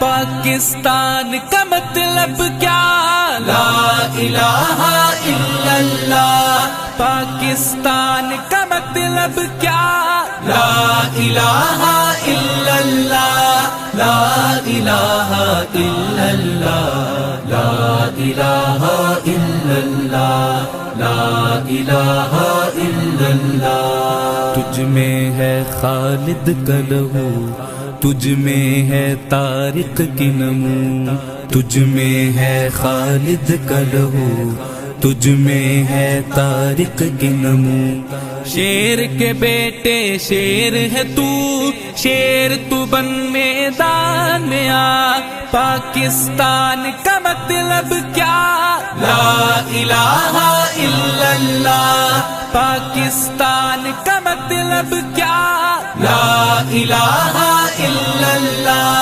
पाकिस्तान का मतलब क्या? ला इलाहा इल्लल्लाह। पाकिस्तान का मतलब क्या? ला इलाहा इल्लल्लाह। ला इलाहा इल्लल्लाह। ला इलाहा इल्लल्लाह। ला इलाहा इल्लल्लाह। तुझ में है खालिद का लहू, तुझ में है तारिक की नमू। तुझ में है खालिद का लहू, तुझ में है तारिक की नमू। शेर के बेटे शेर है तू, शेर तू बन मैदान में आ। पाकिस्तान का मतलब क्या? ला इलाहा इल्लल्लाह। पाकिस्तान का मतलब क्या? ला इलाहा इल्लल्लाह।